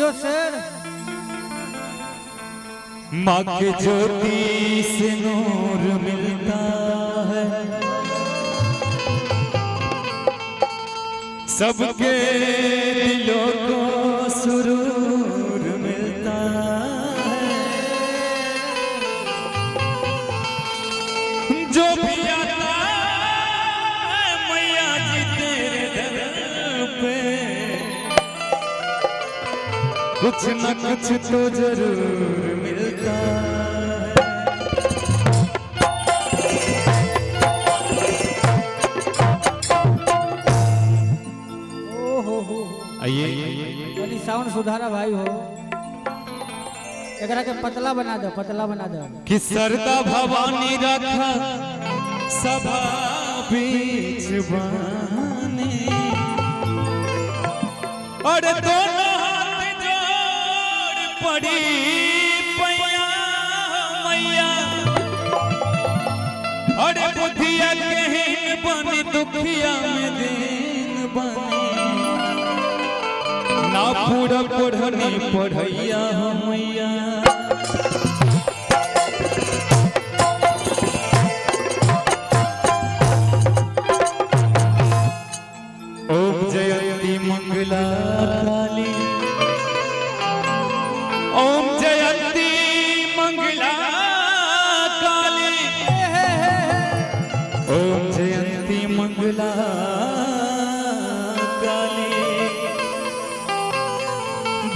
जियो शेर। माँ के ज्योति से नूर मिलता है, सबके दिलों को सुरूर मिलता है। जो भी आता है मैया जी तेरे दर पे, कुछ न कुछ तो जरूर मिलता है। आइए साउंड सुधारा भाई हो, एकरा के पतला बना दो, पतला बना दो। कि सरदा भवानी रखा सभा बीच बाने, और दोनों हाथ जोड़ पड़ी पैया मैया, और बुधिया कहीं बनी दुखिया में दिन बनी, ना पूरा पढ़नी पढ़ैया मैया। ओम जयंती मंगला काली, ओम जयंती मंगला काली, ओम जयंती मंगला काली,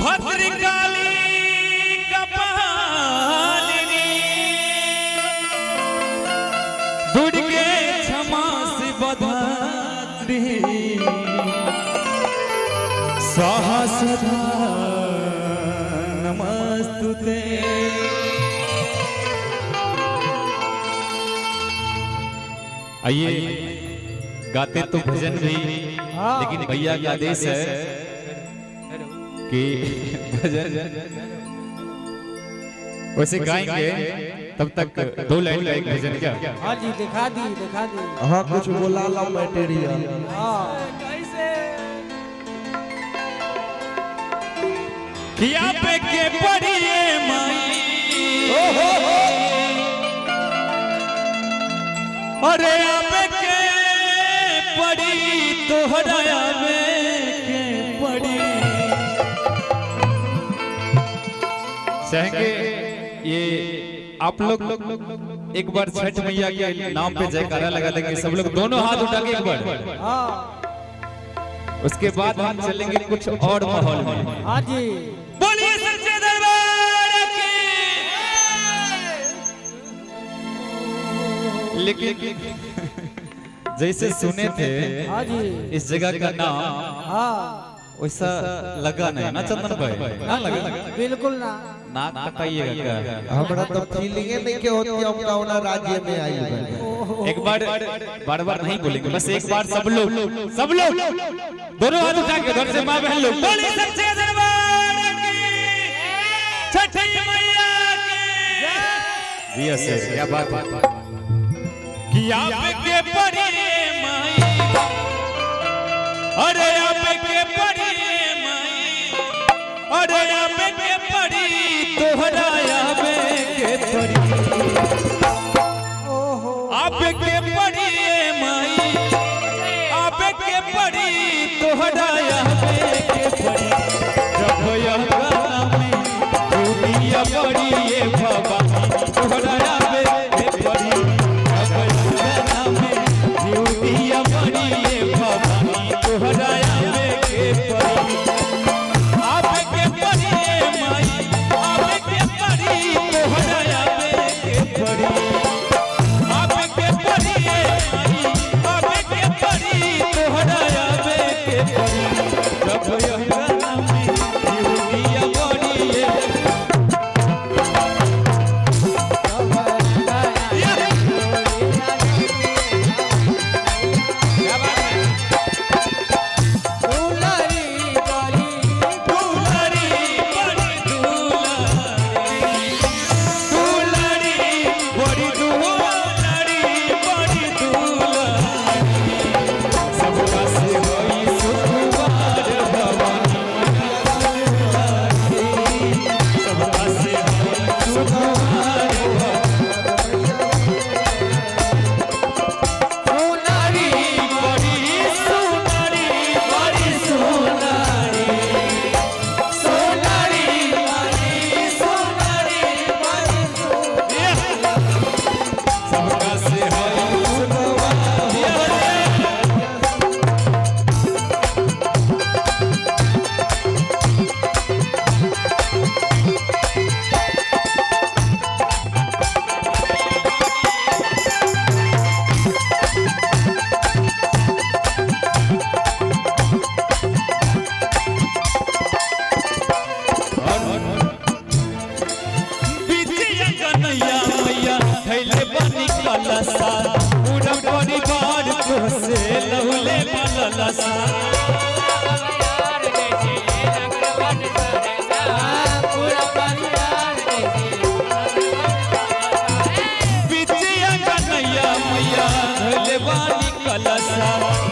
भद्रकाली कपालिनी, दुर्गे क्षमा से बधात्री, स्वाहा सदा नमस्तुते। आइए गाते तो भजन भी, लेकिन भैया का आदेश है कि भजन वैसे गाएंगे, तब तक 2 लाइन का एक भजन क्या? हाँ जी दिखा दी, दिखा दी। हाँ कुछ बोला ला मटेरियल। किया पे के पड़िए माई, अरे आपे के पड़ी तोहरा में के पड़ी। चाहेंगे ये आप लोग एक बार छठ मैया के नाम पे जयकारा लगा देंगे सब लोग, दोनों हाथ उठा के एक बार, उसके बाद हम चलेंगे कुछ और माहौल में। हाँ जी बोलिए सच्चे दरबार की। लेकिन जैसे सुने थे हाँ जी इस जगह का नाम, हाँ वैसा लगा नहीं ना चंदन भाई? ना लगा, बिल्कुल ना। नाक टकाइएगा क्या? हमरा तो फीलिंग नहीं के होती हम कौना राज्य में आई बन। एक बार बार नहीं बोलेंगे, बस एक बार सब लोग दोनों हाथ उठा के घर से मां बहन लोग बोलिए सच्चे दरबार की, छठी मैया की। जी सर क्या बात कि आपके पड़ी माई, अरे आपके पड़ी माई, अरे आपके पड़ी तोहरा के पड़ी, आपके पड़ी माई, आपके पड़ी तोहरा के पड़ी। जब यह गाना में दुनिया पड़ी ये भवानी तोहरा के पड़ी, जब यह गाना में दुनिया पड़ी ये भवानी तोहरा के पड़ी। आपके पड़ी माई, आपके पड़ी तोहरा के पड़ी, आपके पड़ी माई, आपके पड़ी तोहरा के पड़ी। कलसा बिटिया कन्हैया मैया धोले वाली कलसा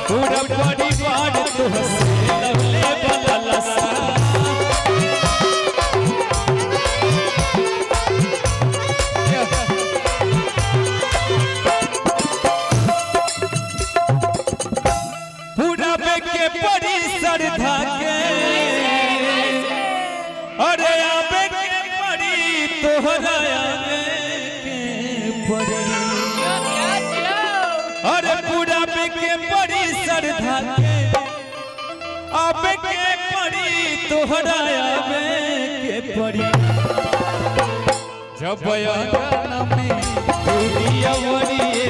पूरा परिवार तुहसे लवले बललसा पूरा के परी श्रद्धा के अरे आबे के परी तोहरा आगे के परी अरे पूरा के परी श्रद्धा के आबे के परी तोहरा आगे के परी जब आंगन में दुनिया वरिए